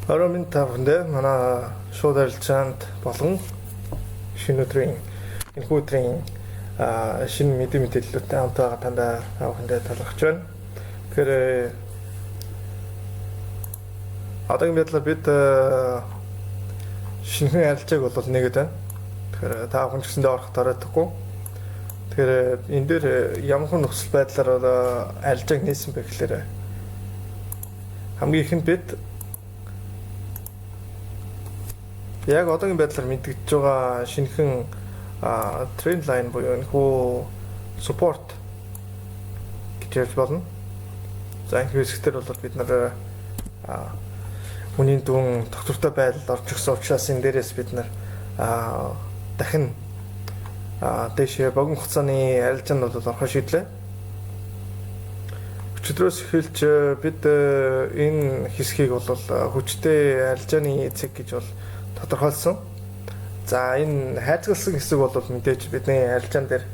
Орой минь тавхандаа манай шууд арилжаанд болон шинэ өдрийн энэ өдрийн шинэ мэдээллүүдтэй хамт байгаа тандаа тавхандаа талархаж байна. Тэгэхээр одоогийн байдлаар бид шинэхэн арилжааг бол нэгэд байна. Тэгэхээр тавхан ч гэсэндээ орох тараадаггүй. Тэгэхээр энэ дээр ямар хүн нөхцөл байдлаар арилжааг нээсэн бэ гэхээр хамгийн ихэнд бид яг одоогийн байдлаар мэдгэж байгаа шинэхэн тренд лайн буюу энэ хүү support гэж ярьж болно. За энэ хэсгээр бол бид нар хүний дүн доктортой байдалд орж ирсэн учраас энэ дээрээс бид нар дахин дэше богино хугацааны арилжаанд бол орох шийдлээ. Өчигдрөөс эхэлж бид энэ хэсгийг бол хүчтэй арилжааны эцэг гэж бол тодорхойлсон. За энэ хайрцагсан хэсэг бол мэдээж бидний арилжаан дээр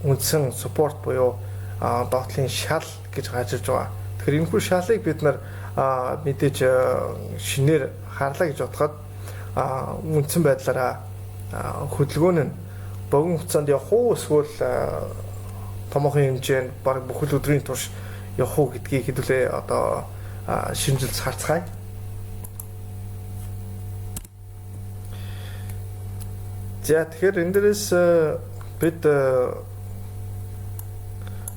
үндсэн support буюу доотлын шал гэж гарч ирж байгаа. Тэгэхээр энэ хүү шалыг бид нар мэдээж шинээр харлаа гэж бодоход үндсэн байдлаараа хөдөлгөөн нь богино хугацаанд явах уу эсвэл томоохон хэмжээнд баг бүхэл өдрийн турш явах уу гэдгийг хэдүүлээ одоо шинжилж харцгаая. За тэгэхээр энэ дээрээс бид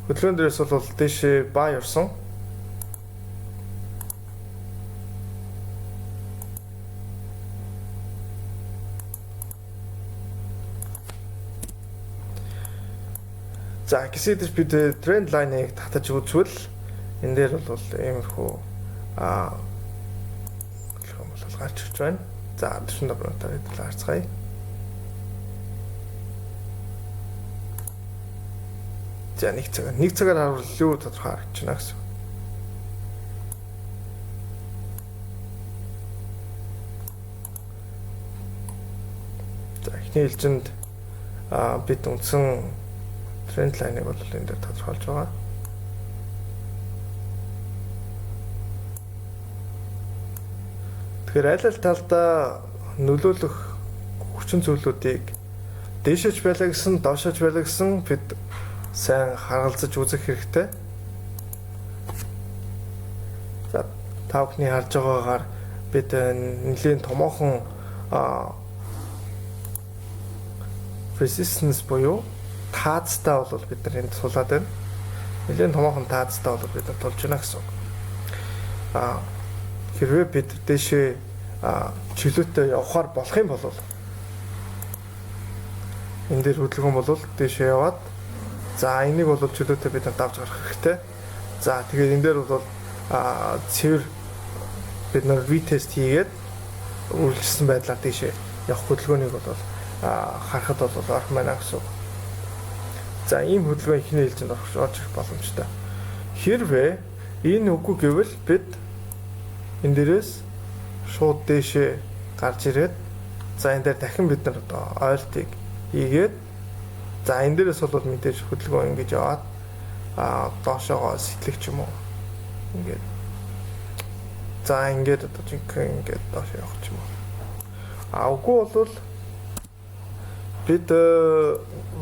хөдөлгөөн дээрээс бол дэше бай орсон. За гэсэдэж бид тренд лайныг татаж үзвэл энэ дээр бол иймэрхүү хөдөлгөөн бол гарч ирж байна. За 47 минутаар хэдүүлээ харцгаая. За нэг цагаар харуул юу тодорхой харагдаж байна гэсэн. За эхний хэлжинд бид үндсэн тренд лайныг бол энэ дээр тодорхойлж байгаа. Тэгэхээр аль аль талдаа нөлөөлөх хүчин зүйлүүдийг дээшэж байлаа гэсэн, доошож байлаа гэсэн бид сайн харгалзаж үзэх хэрэгтэй. За та бүхний харж байгаагаар бид нэлийн томоохон resistance буюу таацтай бол бид нар энд суулаад байна. Нэлийн томоохон таацтай бол бид нар тулж байна гэсэн үг. Хэрвээ бид дэшээ чөлөөтэй явахаар болох юм бол энэ дээр хөдөлгөөн бол дэшээ яваад за энийг бол чөлөөтэй бид нар давж гарах хэрэгтэй. За тэгээд энэ дээр бол цэвэр бид нар ретест хийгээд үргэлжлсэн байдлаар тийшээ явах хөдөлгөөнийг бол харахад бол орох маань гэсэн үг. За ийм хөдөлгөөн ихний хэлжинд орж ирэх боломжтой. Хэрвээ энэ үгүй гэвэл бид энэ дээрээс шууд дээшээ гарч ирээд за энэ дээр дахин бид нар одоо ойлтыг хийгээд за энэ дээрээс бол мэдээж хөдөлгөөн ингэж яваад доошоогоо сэтлэх ч юм уу. Ингээд за ингээд одоо жинхэнэ ингээд доош явах ч юм уу. Үгүй бол бид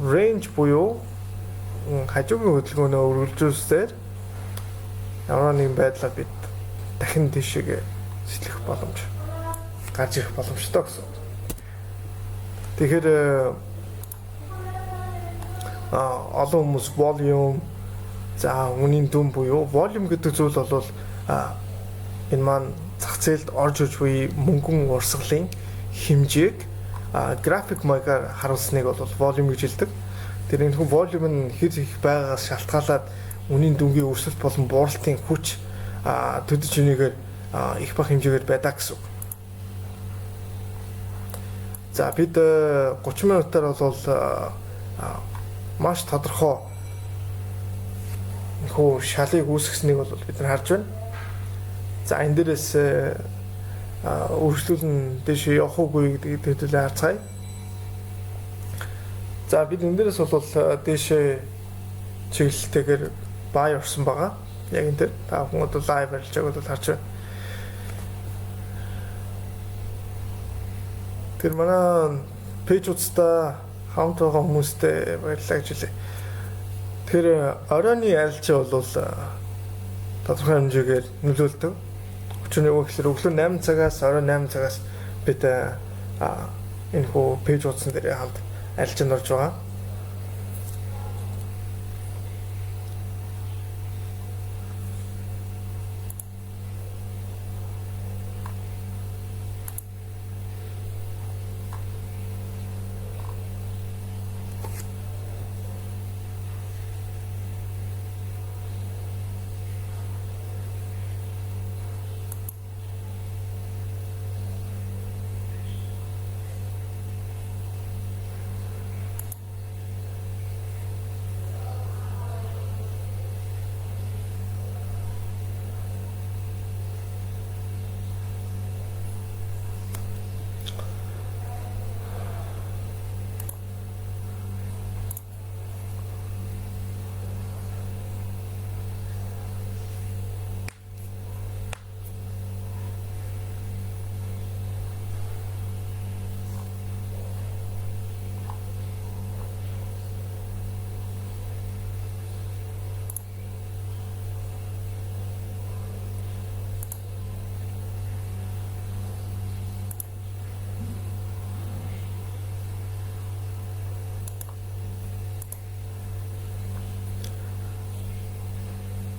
range буюу хажуугийн хөдөлгөөнөө үргэлжлүүлсээр ямар нэгэн байдлаар бид дахин тийшээ сэтлэх боломж гарч ирэх боломжтой гэсэн. Тэгэхээр олон хүмүүс volume за үнийн дүн буюу volume гэдэг зүйл бол энэ маань зах зээлд орж иж буй мөнгөн урсгалын хэмжээг график маягаар харуулсныг бол volume гэж хэлдэг. Тэр энэ volume нь хэр их байгаагаас шалтгаалаад үнийн дүнгийн өрсөлт болон бууралтын хүч төдөж үнийгээр их бага хэмжээгээр байдаг гэсэн үг. За бид 30 минутаар бол маш тодорхой нөхөө шалыг үүсгэснийг бол бид нар харж байна. За энэ дээрээс үргэлжлүүлэн дэше явах уугүй гэдгийг хэдүүлээ харцгаая. За бид энэ дээрээс бол дэше чиглэлтэйгээр бай орсон байгаа. Яг энэ дээр та хүмүүс лайв арилжааг бол харж байна. Тэр манай пэйж үзтаа хамт байгаа хүмүүстээ баярлалаа гэж хэлээ. Тэр оройны айлч бол тодорхой хэмжээгээр нөлөөлдөг. Учир нь юу гэхээр өглөө 8 цагаас орой 8 цагаас бид энэ хөө пэйж утсан дээр хамт альж норж байгаа.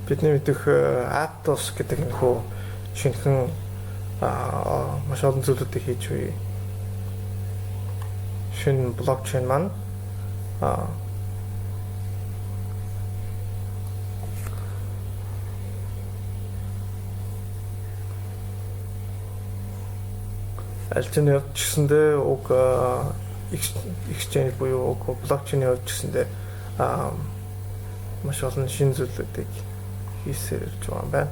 Бидний мэдэх Aptos гэдэг нөхөө шинэхэн маш олон зүйлүүдийг хийж буй. Шинэ блокчейн маань аль ч нь явж гисэндээ уг exchange буюу уг блокчейн явж гисэндээ маш олон шинэ зүйлүүдийг хийсээр ирж байгаа юм байна.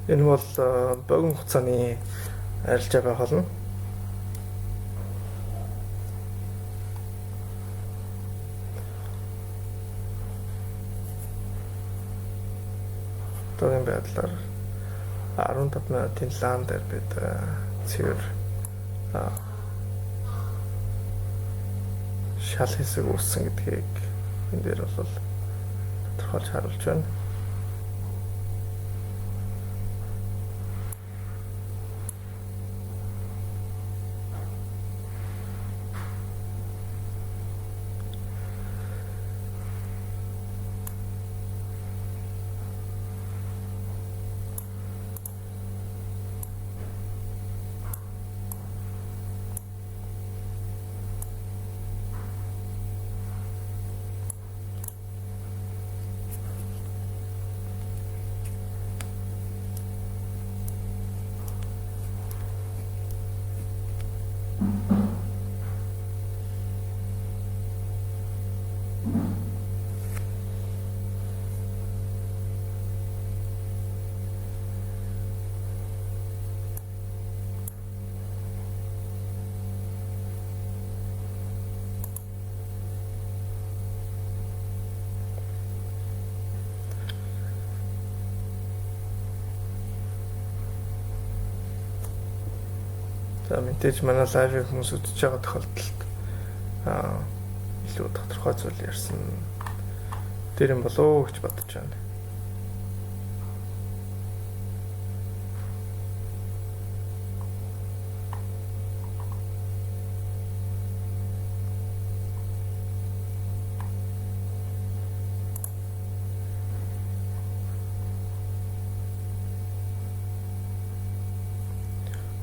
Энэ бол богино хугацааны арилжаа байх болно. Одоогийн байдлаар 15 минутын лан дээр бид цэвэр шал хэсэг үүссэн гэдгийг энэ дээр бол тодорхойлж харуулж байна. За мэдээж манай лайвыг хүмүүс үзэж байгаа тохиолдолд илүү тодорхой зүйл ярьсан дээр юм болоо гэж бодож байна.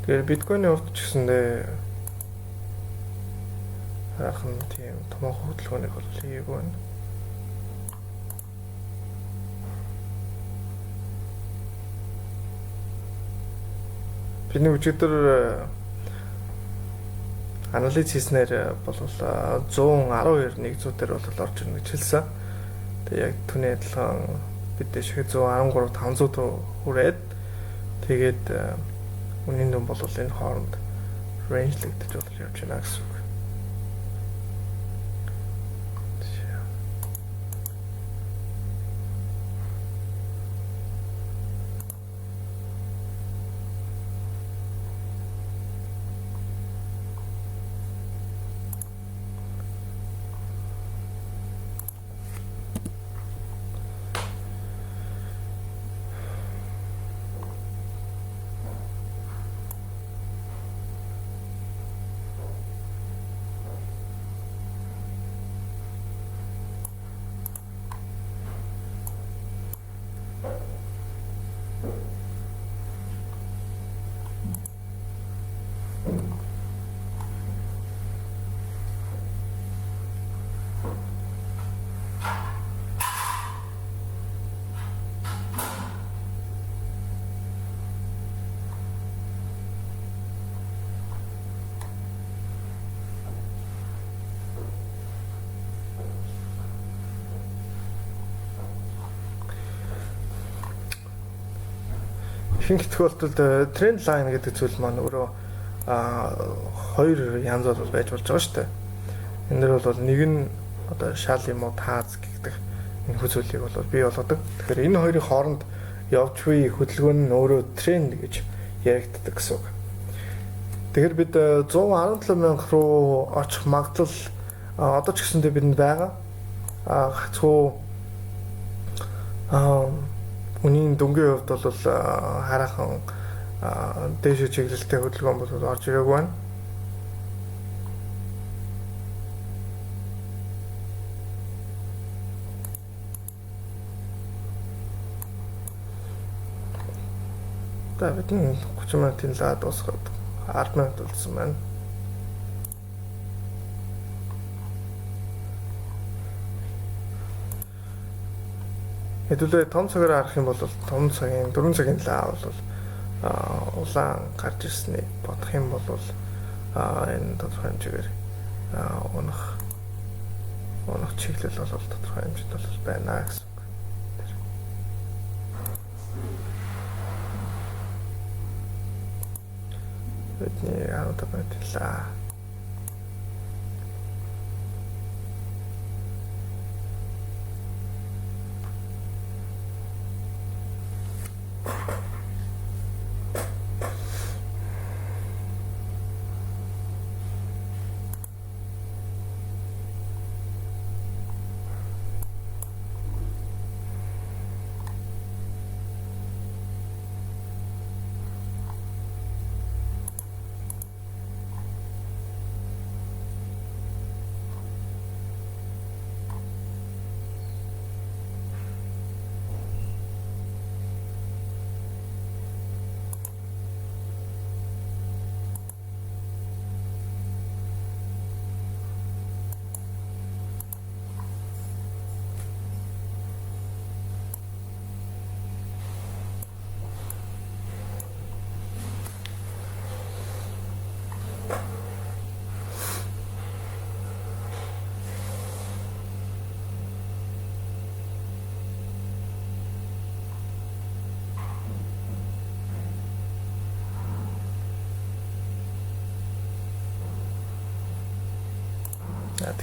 Тэгэхээр биткойны хувьд ч гэсэндээ хараахан тийм томоохон хөдөлгөөнийг бол хийгээгүй байна. Бидний өчигдөр анализ хийснээр бол 112 100 дээр бол орж ирнэ гэж хэлсэн. Тэгээ яг түүний адилхан бид дэшгээ 113 500 руу хүрээд тэгээд үнийн дүн бол энэ хооронд range-лэгдэж бол явж байна гэсэн үг. Ихэнх тохиолдолд тренд лайн гэдэг зүйл маань өөрөө хоёр янз бол байж болж байгаа шүү дээ. Энэ дэр бол нэг нь одоо шал юм уу тааз гэдэг энэ зүйлийг бол бий болгодог. Тэгэхээр энэ хоёрын хооронд явж буй хөдөлгөөн нь өөрөө тренд гэж яригддаг гэсэн үг. Тэгэхээр бид 117 мянга руу очих магадлал одоо ч гэсэндээ бидэнд байгаа. Хацуу үнийн дүнгийн хувьд бол хараахан дээш чиглэлтэй хөдөлгөөн бол орж ирээгүй байна. За бид 30 минутын лаа дуусгаад 10 минут болсон байна. Хэдүүлээ том цагаар харах юм бол том цагийн 4 цагийн лаа бол улаан гарч ирснийг бодох юм бол энэ тодорхой хэмжээгээр унах чиглэл бол тодорхой хэмжээнд бол байна гэсэн үг. Бидний 15 минут лаа.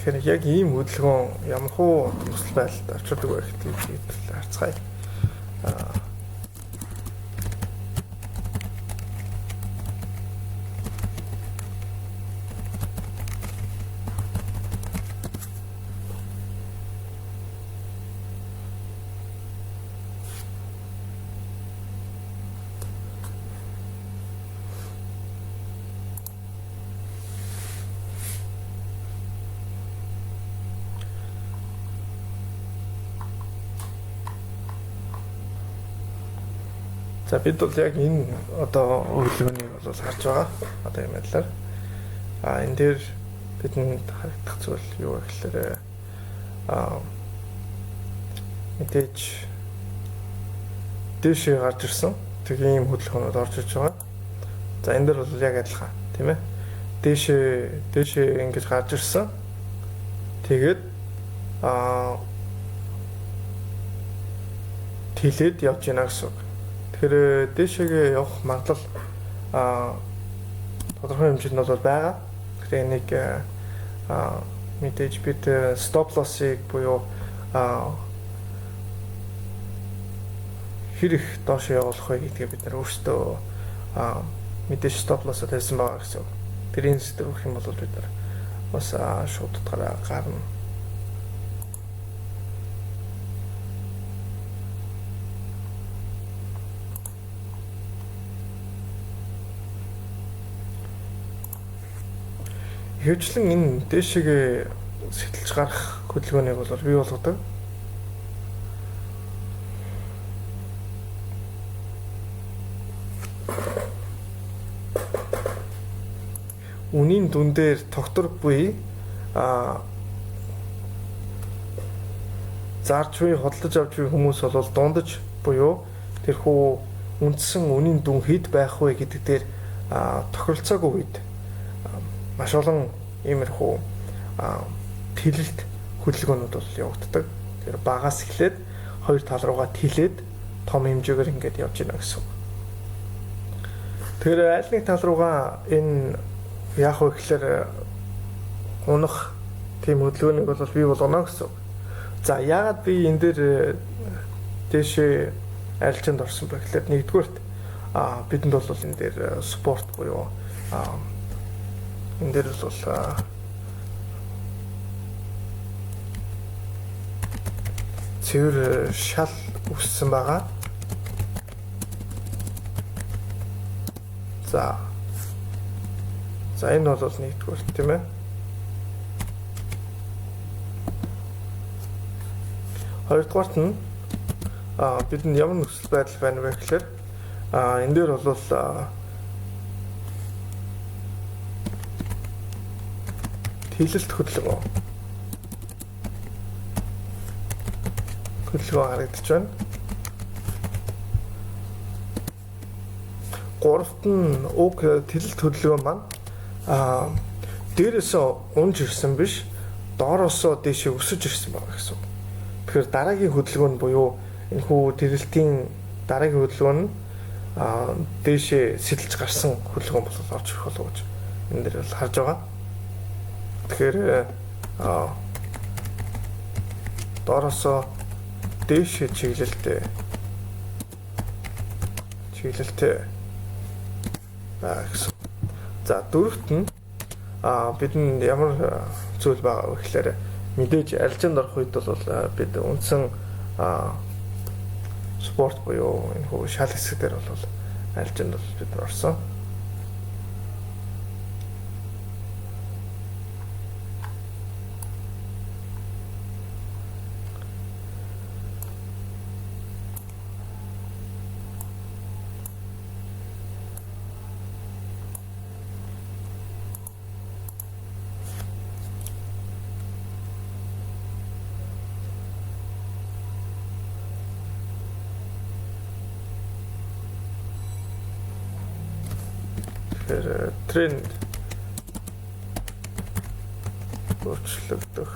Тэгэхээр яг ийм хөдөлгөөн ямар хуу төсөл байдалд авчирдаг вэ гэдгийг харцгаая. За бид бол яг энэ одоо өглөөнийг бол харж байгаа. Одоо юм байдлаар. Энэ дээр бидэнд харагдах зүйл юу вэ гэхээр мэдээж дээшээ гарч ирсэн. Тэгээ ийм хөдөлгөөнүүд орж иж байгаа. За энэ дээр бол яг адилхан, тийм ээ. Дээшээ ингэж гарч ирсэн. Тэгээд тэлээд явж гинэ гэсэн үг. Тэгэхээр дээшээгээ явах магадлал тодорхой хэмжээнд бол байгаа. Тэгэхээр энийг мэдээж бид stop loss-ыг буюу хэрэг доош явуулах вэ гэдгээ бид нар өөрсдөө мэдээж stop loss тавьсан байгаа гэсэн үг. Тэрийн систем өгөх юм бол бид нар бас шууд утгаараа гарна. Хэвчлэн энэ дээшээгээ сэтэлж гарах хөдөлгөөнийг бол бий болгодог. Үнийн дүн дээр тогтвор буй зарж буй хөдөлж авч буй хүмүүс бол дундаж буюу тэрхүү үндсэн үнийн дүн хэд байх вэ гэдэг дээр тохиролцоогүй үед маш олон иймэрхүү тэлэлт хөдөлгөөнүүд бол явагддаг. Тэр багаас эхлээд хоёр тал руугаа тэлээд том хэмжээгээр ингээд явж байна гэсэн үг. Тэр аль нэг тал руугаа энэ яах вэ гэхээр унах тийм хөдөлгөөнийг бол бий болгоно гэсэн үг. За яагаад би энэ дээр дээшээ арилжаанд орсон бэ гэхээр нэгдүгürt бидэнд бол энэ дээр спорт буюу энэ дээр бол цэвэр шал үссэн байгаа. За энэ бол нэгдүгээр тийм ээ. Хоёрдугаарт нь бидэнд ямар нөхцөл байдал байна вэ гэхээр энэ дээр бол тэлэлт хөдөлгөөн харагдаж байна. Гуравт нь уг тэлэлт хөдөлгөөн маань дээрээс унж ирсэн биш, доороосоо дээшээ өсөж ирсэн байгаа гэсэн үг. Тэгэхээр дараагийн хөдөлгөөн буюу энэ хүү тэлэлтийн дараагийн хөдөлгөөн нь дээшээ сэтэлж гарсан хөдөлгөөн бол орж ирэх болов гэж энэ дээр бол харж байгаа. Тэгэхээр доороосоо дээшээ чиглэлтэй гэсэн. За дөрөвт нь бидэнд ямар зүйл байгаа вэ гэхээр мэдээж арилжаанд орох үед бол бид үндсэн спорт буюу энэ хүү шал хэсэг дээр бол арилжаанд бол бид орсон. Тренд өөрчлөгдөх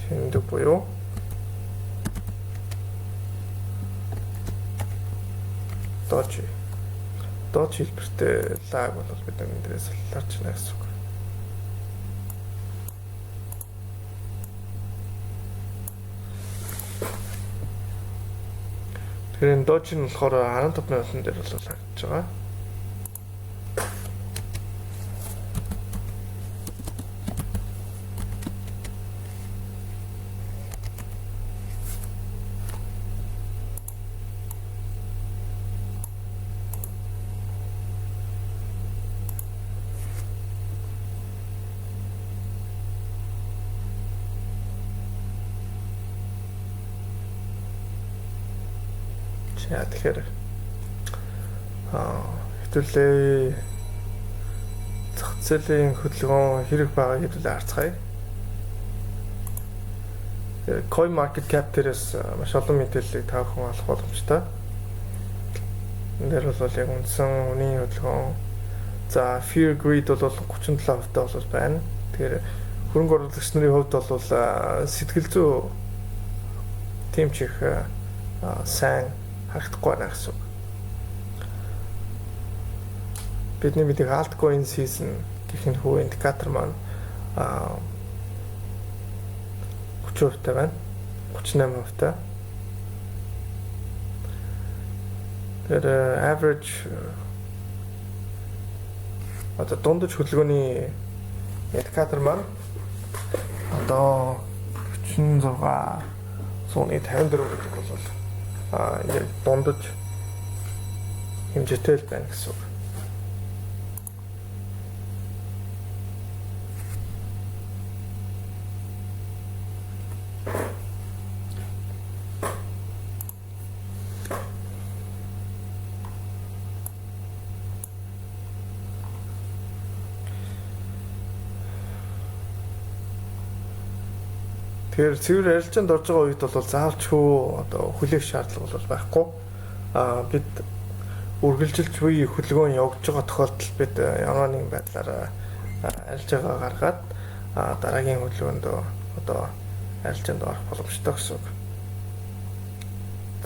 тэнд буюу дож хэлбэртэй лаг бол бид энэ дээрээс ларч байна гэсэн үг. Тэгэхээр энэ дож нь болохоор 15,000 дээр бол харагдаж байгаа. За тэгэхээр хэвлээ зах зээлийн хөдөлгөөн хэрэг байгааг хэвлээ харцгаая. Coin market cap дээрээс маш олон мэдээллийг та бүхэн олох боломжтой. Энэ дээр бол яг үндсэн үнийн хөдөлгөөн. За fear greed бол 37% бол байна. Тэгэхээр хөрөнгө оруулагч нарын хувьд бол сэтгэл зүй тийм ч их сайн харагдахгүй байна гэсэн үг. Бидний мэдих altcoin season гэх энэ хүү индикатор маань 30% байна. 38%. Тэр average одоо дундаж хөдөлгөөний индикатор маань одоо 46.54 гэдэг бол яг дундаж хэмжээтэй л байна гэсэн үг. Тэгэхээр цэвэр арилжаанд орж байгаа үед бол заавалчгүй одоо хүлээх шаардлага бол байхгүй. Бид үргэлжилж буй хөдөлгөөн явагдаж байгаа тохиолдолд бид ямар нэгэн байдлаар арилжаагаа гаргаад дараагийн хөдөлгөөнд одоо арилжаанд орох боломжтой гэсэн үг.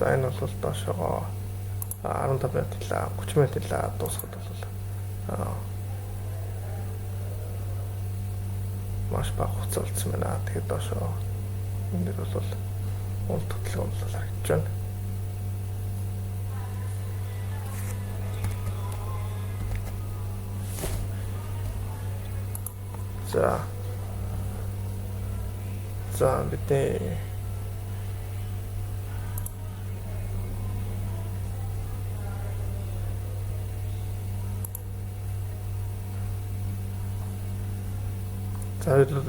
За энэ бол доошоо 15 минут хэлээ 30 минут хэлээ дуусгаад бол маш бага хугацаа болсон байна. Тэгэхээр доошоо энэ дэр бол уул хөдөлгөөн бол харагдаж байна. За бидний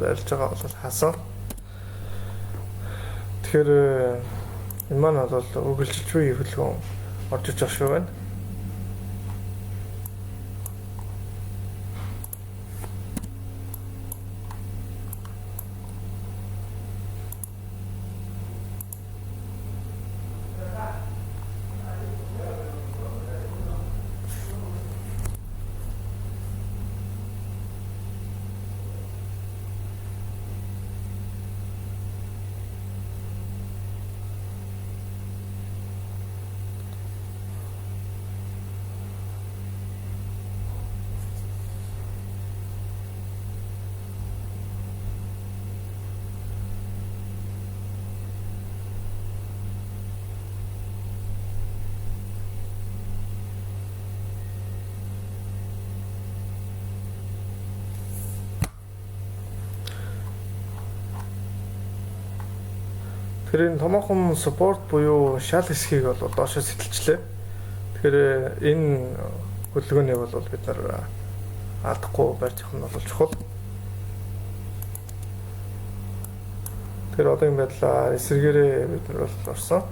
арилж байгаа бол хасан. Тэгэхээр энэ маань бол үргэлжилж буй хөдөлгөөн орж иж байгаа шүү байна. Тэгэхээр энэ томоохон support буюу шал хэсгийг бол доошоо сэтэлчлээ. Тэгэхээр энэ хөдөлгөөнийг бол бид нар алдахгүй барьж авах нь бол чухал. Тэгэхээр одоо энэ байдлаар эсэргээрээ бид нар бол орсон.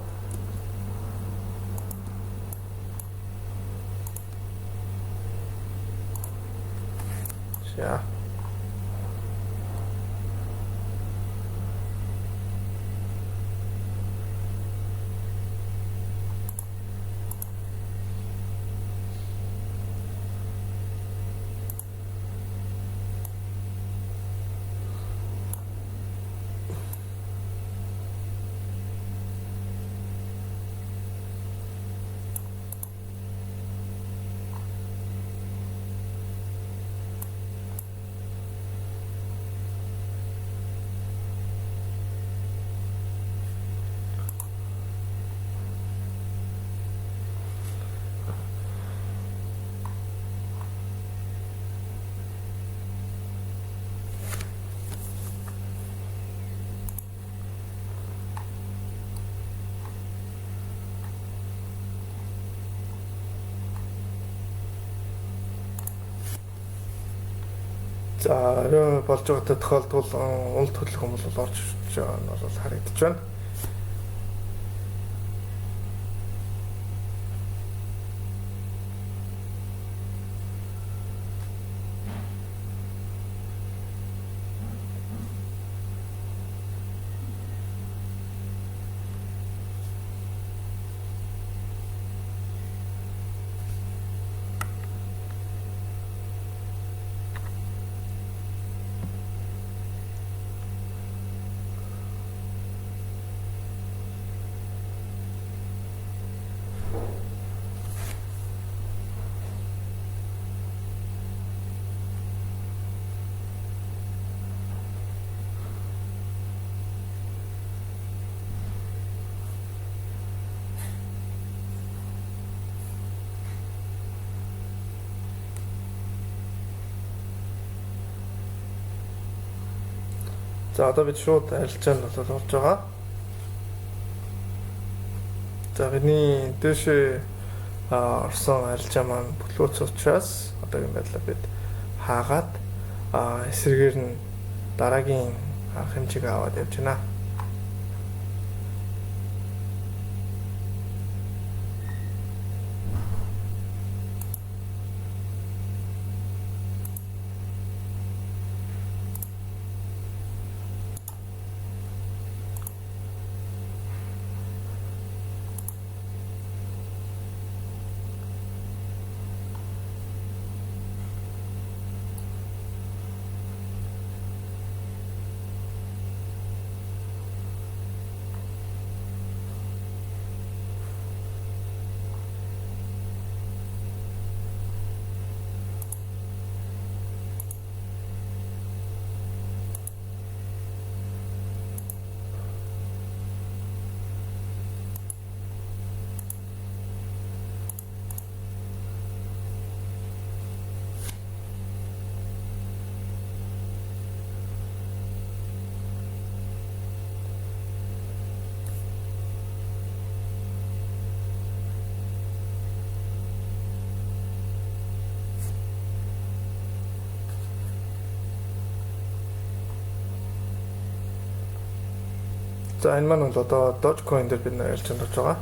За орой болж байгаа тохиолдолд уул хөдөлгөөн бол орж байгаа нь бол харагдаж байна. За одоо бид шууд арилжаанд бол орж байгаа. За бидний дэше орсон арилжаа маань бүтлгүүц учраас одоогийн байдлаар бид хаагаад эсрэгээр нь дараагийн арга хэмжээг аваад явж байна. За энэ маань бол одоо Dogecoin дээр бид арилжаанд орж байгаа.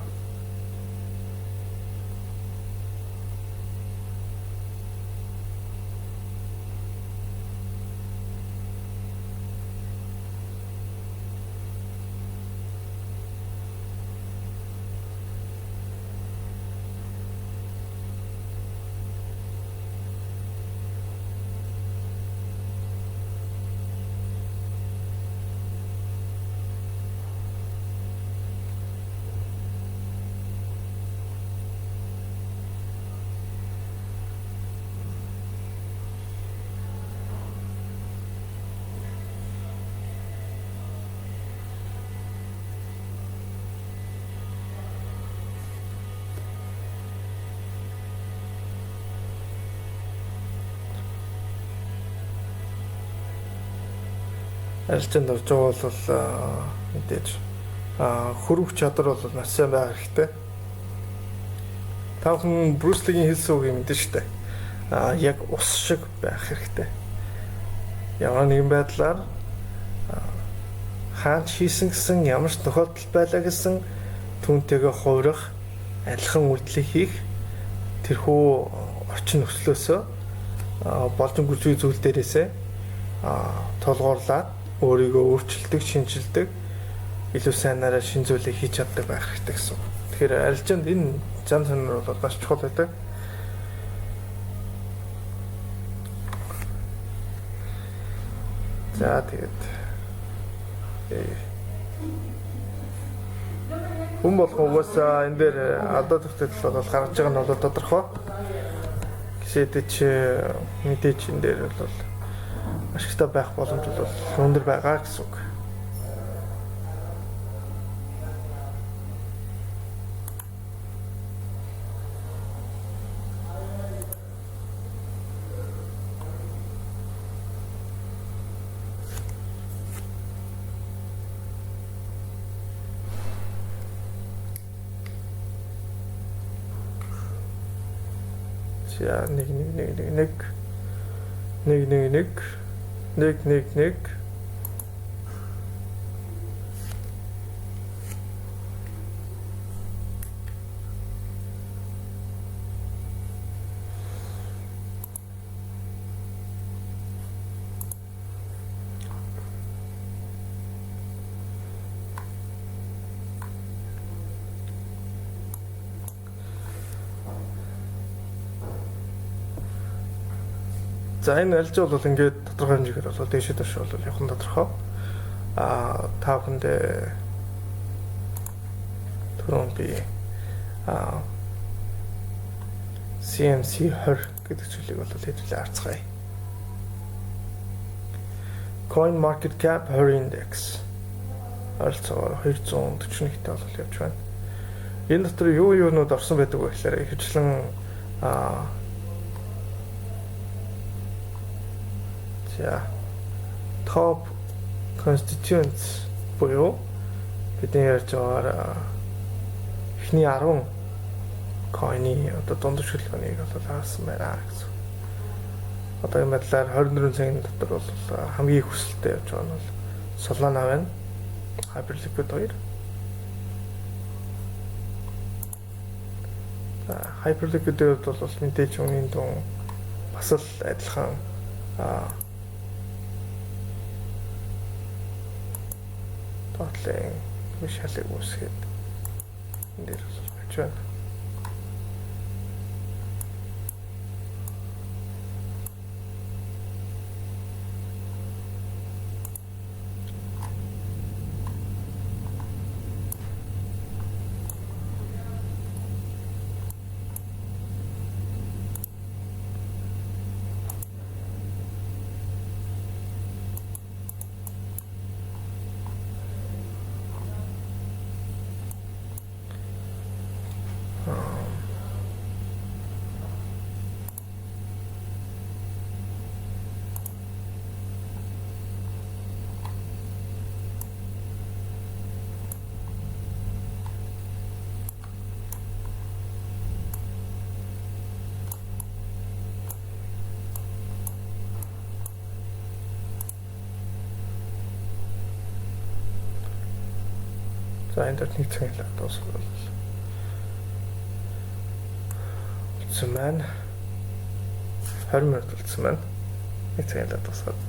Арилжаанд орж байгаа бол мэдээж хөрвөх чадвар бол маш сайн байх хэрэгтэй. Та бүхэн Брюс Лигийн хэлсэн үгийг мэдэн штэ. Яг ус шиг байх хэрэгтэй. Ямар нэгэн байдлаар хаач хийсэн гэсэн ямар ч тохиолдол байлаа гэсэн түүнтэйгээ хувирах, адилхан үйлдэл хийх тэрхүү орчин нөхцлөөсөө боломжгүй зүйл дээрээсээ толгуурлаад өөрийгөө өөрчилдөг, шинжилдэг, илүү сайнаараа шин зүйлийг хийж чаддаг байх хэрэгтэй гэсэн. Тэгэхээр арилжаанд энэ зам сонир бол маш чухал байдаг. За тэгээд хүн болгон угаасаа энэ дээр алдаа тогтол бол гаргаж байгаа нь бол тодорхой. Гэсэд чи мэдээж энэ дээр бол ашигтай байх боломж бол өндөр байгаа гэсэн үг. За нэг за энэ арилжаа бол ингээд тодорхой хэмжээгээр бол дээшээ доош бол явах нь тодорхой. Та бүхэндээ түрүүн би CMC 20 гэдэг зүйлийг бол хэвлэлээ харцгаая. Coin Market Cap 20 Index харилцаагаар 241-тэй бол явж байна. Энэ дотор юу юунууд орсон байдаг вэ гэхээр ихэвчлэн за топ constituents буюу бидний ярьж байгаагаар эхний 10 coin-ы одоо дунд хөшөлгөөнийг бол хаасан байна гэсэн. Одоо энэ байдлаар 24 цагийн дотор бол хамгийн их хүсэлттэй явж байгаа нь бол Solana байна. Hyperliquid 2. За Hyperliquid-д бол мэдээж үнийн дуун бас л адилхан тоотлын шалыг үүсгээд энэ дээр бол байж байна. За энэ дээр нэг цагийн лаг дуусгал болсон байна. 20 минут болсон байна. Нэг цагийн лаг дуусгаад.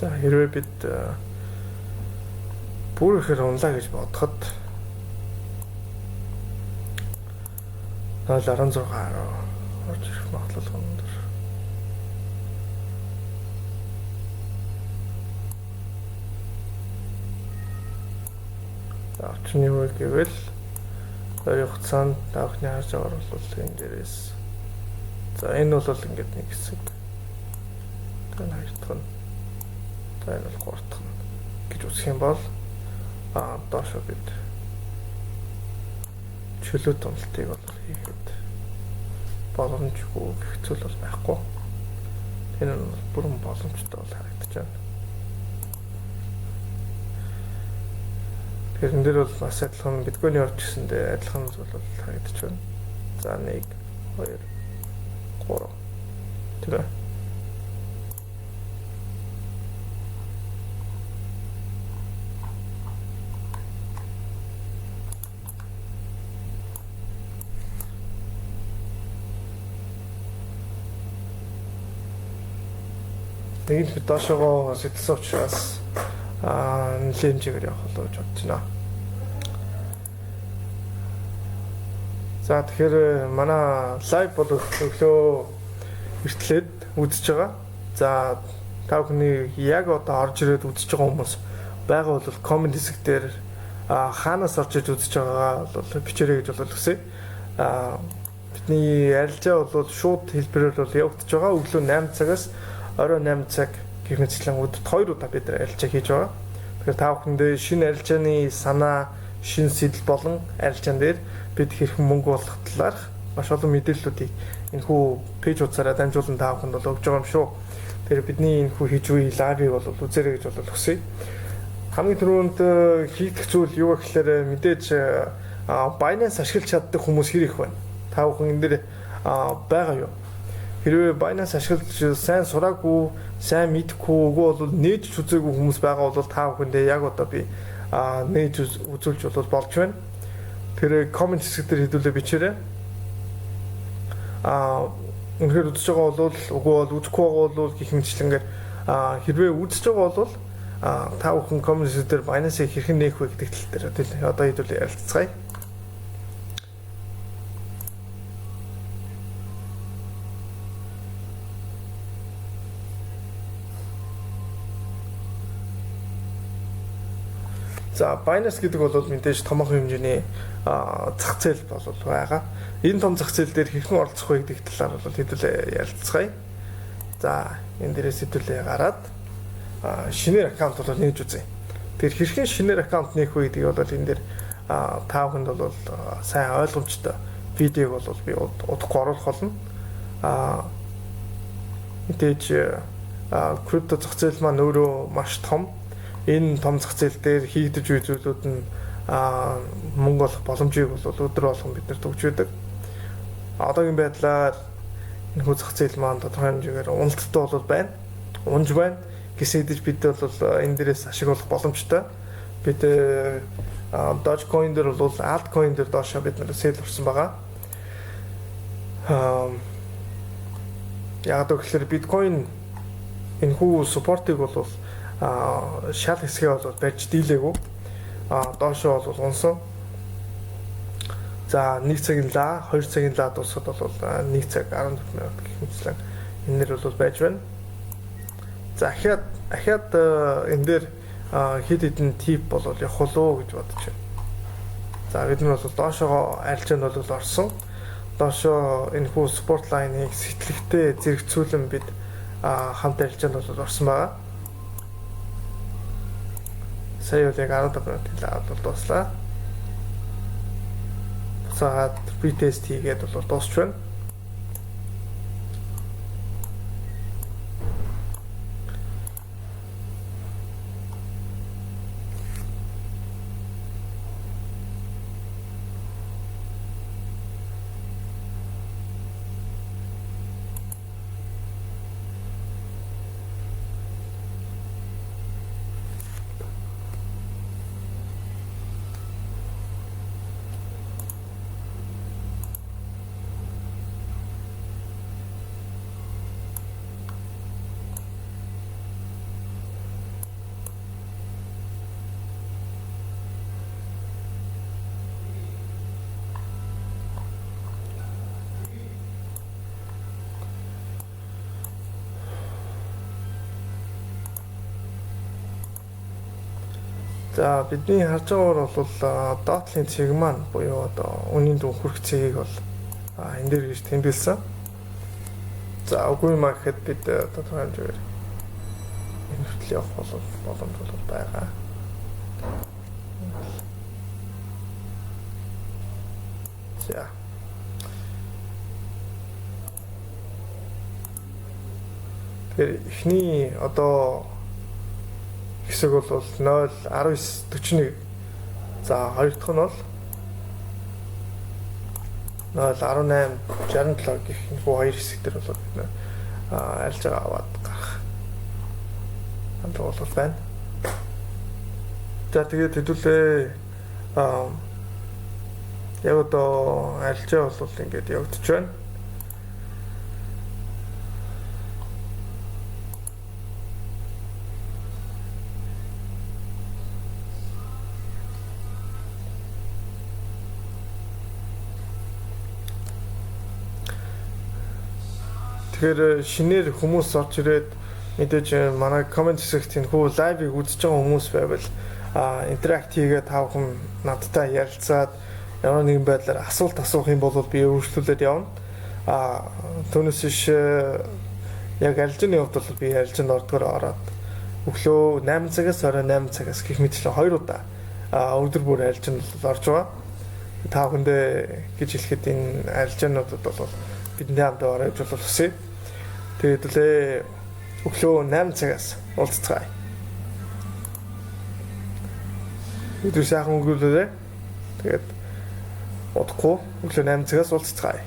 За хэрвээ бид бүр ихээр унлаа гэж бодоход 0.16 орж ирэх магадлал өндөр. За очны юу гэвэл ойрын хугацаанд таахны харж байгаа бол энэ дээрээс за энэ бол ингээд нэг хэсэг. Тэр хоёр дахь нь энэ бол 3 дахь нь гэж үзэх юм бол доошо бид чөлөө томлтыг бол хийхэд боломжгүй гэх зүйл бол байхгүй. Энэ нь бүрэн боломжтой бол харагдаж байна. Тэрэн дээр бол бас адилхан биткойн орж гисэндээ адилхан зүйл бол харагдаж байна. За 1 2 3 тэгээ нэг бид доошогоо сэтгсэн учраас нэлийн хэмжээгээр явах болов гэж бодож байна. За тэгэхээр манай лайв бол өглөө эртлээд үзэж байгаа. За та бүхний яг одоо орж ирээд үзэж байгаа хүмүүс байгаа бол комент хэсэг дээр хаанаас орж иж үзэж байгаагаа бол бичээрэй гэж бол хүсье. Бидний ярилцаа бол шууд хэлбэрээр бол явагдаж байгаа. Өглөө 8 цагаас орой 8 цаг гэх мэтчлэн өдөрт 2 удаа бид ярилцаа хийж байгаа. Тэгэхээр та бүхэндээ шинэ ярилцааны санаа, шинэ сэтэл болон арилжаан дээр бид хэрхэн мөнгө олох талаарх маш олон мэдээллүүдийг энэхүү пэйж хуудасаараа дамжуулан та бүхэнд бол өгж байгаа юм шүү. Тэр бидний энэхүү хийж буй лайвыг бол үзээрэй гэж бол хүсье. Хамгийн түрүүнд хийх зүйл юу гэхээр мэдээж Binance ашиглаж чаддаг хүмүүс хэр их байна. Та бүхэн энэ дээр байгаа юу? Хэрвээ Binance ашиглаж сайн сураагүй, сайн мэдхгүй, үгүй бол нээж үзээгүй хүмүүс байгаа бол та бүхэндээ яг одоо би нээж үзүүлж болж байна. Тэр коммент хэсэг дээр хэдүүлээ бичээрэй. Үнэхээр үзэж байгаа бол үгүй бол үзэхгүй байгаа бол гэх мэтчлэнгээр хэрвээ үзэж байгаа бол та бүхэн коммент хэсэг дээр Binance-ийг хэрхэн нээх вэ гэдэг тал дээр одоо хэдүүлээ ярилцгаая. За Binance гэдэг бол мэдээж томоохон хэмжээний зах зээл бол байгаа. Энэ том зах зээл дээр хэрхэн оролцох вэ гэдэг талаар бол хэдүүлээ ярилцгаая. За энэ дээрээс хэдүүлээ гараад шинээр аккаунт бол нээж үзье. Тэгэхээр хэрхэн шинээр аккаунт нээх вэ гэдгийг бол энэ дээр та бүхэнд бол сайн ойлгомжтой видеог бол би удахгүй оруулах болно. Мэдээж крипто зах зээл маань өөрөө маш том. Энэ том зах зээл дээр хийгдэж буй зүйлүүд нь мөнгө олох боломжийг бол өдөр болгон биднэрт өгч байдаг. Одоогийн байдлаар энэ хүү зах зээл маань тодорхой хэмжээгээр уналттай бол байна. Унж байна. Гэсэдэж бид бол энэ дээрээс ашиг олох боломжтой. Бид Dogecoin дээр бол altcoin дээр доошоо бид нэр сэл орсон байгаа. Яг тэгэхээр Bitcoin энэ хүү supportыг бол шал хэсгээ бол барьж дийлээгүй. Доошоо бол унсан. За 1 цагийн лаа, 2 цагийн лаа дуусахад бол 1 цаг 14 минут гэх мэтлэн энэ нэр бол байж байна. За ахиад энэ дээр хэд хэдэн тип бол явах болоо гэж бодож байна. За бид нар бол доошоо арилжаанд бол орсон. Доошоо энэ хүү спорт лайныг сэтлэгтэй зэрэгцүүлэн бид хамт арилжаанд бол орсон байгаа. Сая яг 15 минут лаад бол дуслаа. Буцаад pre-test хийгээд бол дуусч байна. За бидний харж байгаагаар бол доотлын цэг маань буюу одоо үнийн дүн хүрх цэгийг бол энэ дээр гэж тэмдэглэсэн. За үгүй маа гэхэд бид тодорхой хэмжээгээр энэ хүртэл явах боломж бол байгаа. За тэгэхээр эхний одоо хэсэг бол 0.1941. За хоёр дахь нь бол 0.1867 гэх энэ хоёр хэсэг дээр бол бид арилжаа аваад гарах хандлага бол байна. За тэгээд хэдүүлээ яг одоо арилжаа бол ингээд явагдаж байна. Тэгэхээр шинээр хүмүүс орж ирээд мэдээж манай комент хэсэгт энэ хүү лайвыг үзэж байгаа хүмүүс байвал интеракт хийгээд та бүхэн надтай ярилцаад ямар нэгэн байдлаар асуулт асуух юм бол би өөрчлөлтөд явна. Түүнээс биш яг арилжааны хувьд бол би арилжаанд ордгоор ороод өглөө 8 цагаас орой 8 цагаас гэх мэтлэн 2 удаа өдөр бүр арилжаанд орж байгаа. Та бүхэндээ гэж хэлэхэд энэ арилжаануудад бол бидний хамт орж бол хүсье. Тэгээд үлээ өглөө 8 цагаас уулзцгаая. Өдөр сайхан өнгөрүүлээрэй. Тэгээд удахгүй өглөө 8 цагаас уулзцгаая.